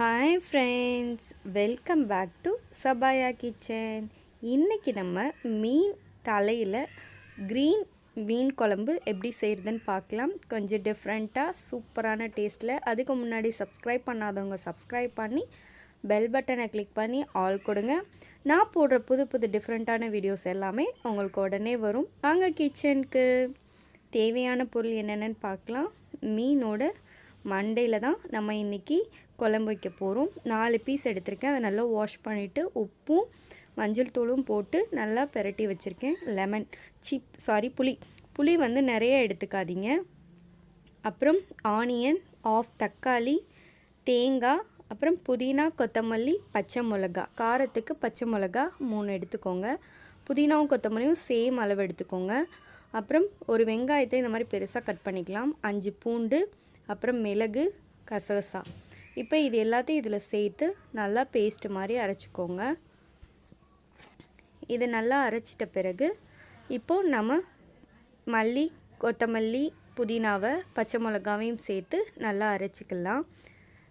Hi friends, welcome back to Sabaya kitchen. இன்றைக்கி நம்ம மீன் தலையில் க்ரீன் மீன் குழம்பு எப்படி செய்கிறதுன்னு பார்க்கலாம். கொஞ்சம் டிஃப்ரெண்ட்டாக சூப்பரான டேஸ்ட்டில். அதுக்கு முன்னாடி சப்ஸ்கிரைப் பண்ணாதவங்க சப்ஸ்கிரைப் பண்ணி பெல் பட்டனை கிளிக் பண்ணி ஆல் கொடுங்க. நான் போடுற புது புது டிஃப்ரெண்ட்டான வீடியோஸ் எல்லாமே உங்களுக்கு உடனே வரும். வாங்க கிச்சனுக்கு. தேவையான பொருள் என்னென்னு பார்க்கலாம். மீனோட மண்டையில் தான் நம்ம இன்றைக்கி குழம்பு வைக்க போகிறோம். 4 பீஸ் எடுத்திருக்கேன். அதை நல்லா வாஷ் பண்ணிவிட்டு உப்பும் மஞ்சள் தூளும் போட்டு நல்லா பெரட்டி வச்சுருக்கேன். லெமன் புளி வந்து நிறைய எடுத்துக்காதீங்க. அப்புறம் ஆனியன், ஆஃப் தக்காளி, தேங்காய், அப்புறம் புதினா, கொத்தமல்லி, பச்சை மிளகா. காரத்துக்கு பச்சை மிளகா 3 எடுத்துக்கோங்க. புதினாவும் கொத்தமல்லியும் சேம் அளவு எடுத்துக்கோங்க. அப்புறம் ஒரு வெங்காயத்தை இந்த மாதிரி பெருசாக கட் பண்ணிக்கலாம். 5 பூண்டு, அப்புறம் மிளகு, கசகசா. இப்போ இது எல்லாத்தையும் இதில் சேர்த்து நல்லா பேஸ்ட் மாதிரி அரைச்சிக்கோங்க. இது நல்லா அரைச்சிட்ட பிறகு இப்போது நம்ம மல்லி, கொத்தமல்லி, புதினாவை, பச்சை மிளகாவையும் சேர்த்து நல்லா அரைச்சிக்கலாம்.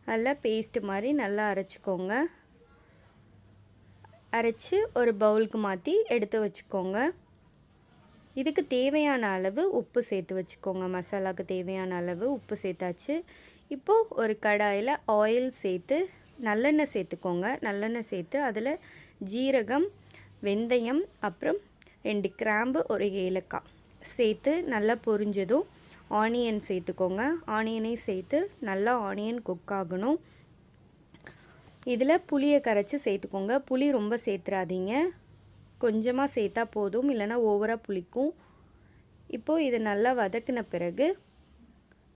நல்லா பேஸ்ட் மாதிரி நல்லா அரைச்சிக்கோங்க. அரைச்சி ஒரு பவுலுக்கு மாற்றி எடுத்து வச்சுக்கோங்க. இதுக்கு தேவையான அளவு உப்பு சேர்த்து வச்சுக்கோங்க. மசாலாவுக்கு தேவையான அளவு உப்பு சேர்த்தாச்சு. இப்போது ஒரு கடாயில் ஆயில் சேர்த்து நல்லெண்ணெய் சேர்த்துக்கோங்க. நல்லெண்ணெய் சேர்த்து அதில் ஜீரகம், வெந்தயம், அப்புறம் 2 கிராம்பு, ஒரு ஏலக்காய் சேர்த்து நல்லா பொரிஞ்சதும் ஆனியன் சேர்த்துக்கோங்க. ஆனியனையும் சேர்த்து நல்லா ஆனியன் குக் ஆகணும். இதில் புளியை கரைச்சி சேர்த்துக்கோங்க. புளி ரொம்ப சேர்த்துறாதீங்க, கொஞ்சமாக சேர்த்தா போதும், இல்லைனா ஓவராக புளிக்கும். இப்போது இதை நல்லா வதக்கின பிறகு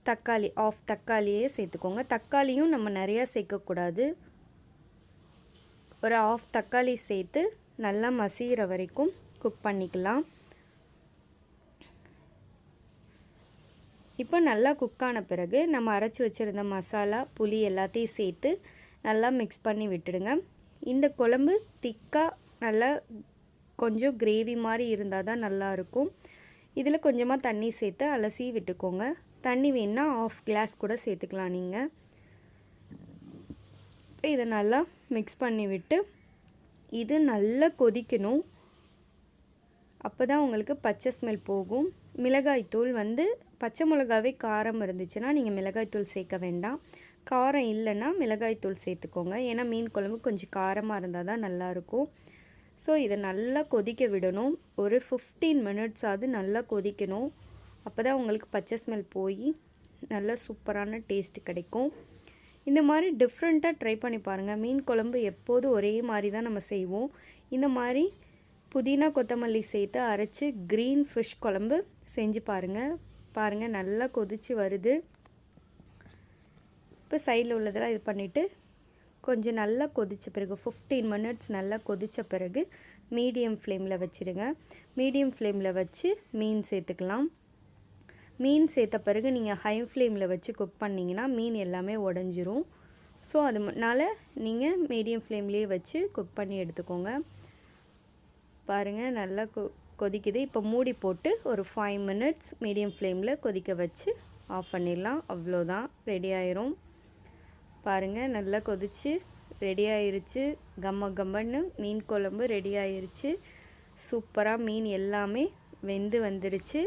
தக்காளி, ஆஃப் தக்காளியே சேர்த்துக்கோங்க. தக்காளியும் நம்ம நிறையா சேர்க்கக்கூடாது. ஒரு ஆஃப் தக்காளி சேர்த்து நல்லா மசிகிற வரைக்கும் குக் பண்ணிக்கலாம். இப்போ நல்லா குக்கான பிறகு நம்ம அரைச்சி வச்சுருந்த மசாலா, புளி எல்லாத்தையும் சேர்த்து நல்லா மிக்ஸ் பண்ணி விட்டுடுங்க. இந்த குழம்பு திக்காக நல்லா கொஞ்சம் கிரேவி மாதிரி இருந்தால் தான் நல்லாயிருக்கும். இதில் கொஞ்சமாக தண்ணி சேர்த்து அலசி விட்டுக்கோங்க. தண்ணி வேணுன்னா ½ கிளாஸ் கூட சேர்த்துக்கலாம் நீங்கள். இதை நல்லா மிக்ஸ் பண்ணி விட்டு இது நல்லா கொதிக்கணும். அப்போ தான் உங்களுக்கு பச்சை ஸ்மெல் போகும். மிளகாய்த்தூள் வந்து பச்சை மிளகாவே காரம் இருந்துச்சுன்னா நீங்கள் மிளகாய்த்தூள் சேர்க்க வேண்டாம். காரம் இல்லைன்னா மிளகாய்த்தூள் சேர்த்துக்கோங்க. ஏன்னா மீன் குழம்பு கொஞ்சம் காரமாக இருந்தால் தான் நல்லாயிருக்கும். ஸோ இதை நல்லா கொதிக்க விடணும். ஒரு 15 மினிட்ஸ் ஆகுது நல்லா கொதிக்கணும். அப்போ தான் உங்களுக்கு பச்சை ஸ்மெல் போய் நல்லா சூப்பரான டேஸ்ட் கிடைக்கும். இந்த மாதிரி டிஃப்ரெண்ட்டாக ட்ரை பண்ணி பாருங்கள். மீன் குழம்பு எப்போதும் ஒரே மாதிரி தான் நம்ம செய்வோம். இந்த மாதிரி புதினா, கொத்தமல்லி சேர்த்து அரைச்சி க்ரீன் ஃபிஷ் குழம்பு செஞ்சு பாருங்கள் நல்லா கொதித்து வருது. இப்போ சைடில் உள்ளதெல்லாம் இது பண்ணிவிட்டு கொஞ்சம் நல்லா கொதித்த பிறகு 15 மினிட்ஸ் நல்லா கொதித்த பிறகு மீடியம் ஃப்ளேமில் வச்சுடுங்க. மீடியம் ஃப்ளேமில் வச்சு மீன் சேர்த்துக்கலாம். மீன் சேர்த்த பிறகு நீங்கள் ஹை ஃப்ளேமில் வச்சு குக் பண்ணிங்கன்னா மீன் எல்லாமே உடஞ்சிரும். ஸோ அதனால் நீங்கள் மீடியம் ஃப்ளேம்லேயே வச்சு குக் பண்ணி எடுத்துக்கோங்க. பாருங்கள் நல்லா கொதிக்குது. இப்போ மூடி போட்டு ஒரு 5 மினிட்ஸ் மீடியம் ஃப்ளேமில் கொதிக்க வச்சு ஆஃப் பண்ணிடலாம். அவ்வளோதான், ரெடி ஆயிரும். பாருங்கள் நல்லா கொதித்து ரெடி ஆயிருச்சு. கம்மன்னு மீன் குழம்பு ரெடி ஆயிருச்சு. சூப்பராக மீன் எல்லாமே வெந்து வந்துருச்சு.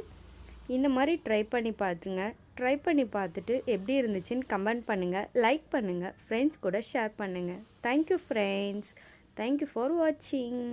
இந்த மாதிரி ட்ரை பண்ணி பார்த்துங்க. ட்ரை பண்ணி பார்த்துட்டு எப்படி இருந்துச்சுன்னு கமெண்ட் பண்ணுங்கள், லைக் பண்ணுங்கள், ஃப்ரெண்ட்ஸ் கூட ஷேர் பண்ணுங்கள். Thank you friends. தேங்க்யூ ஃபார் வாட்சிங்.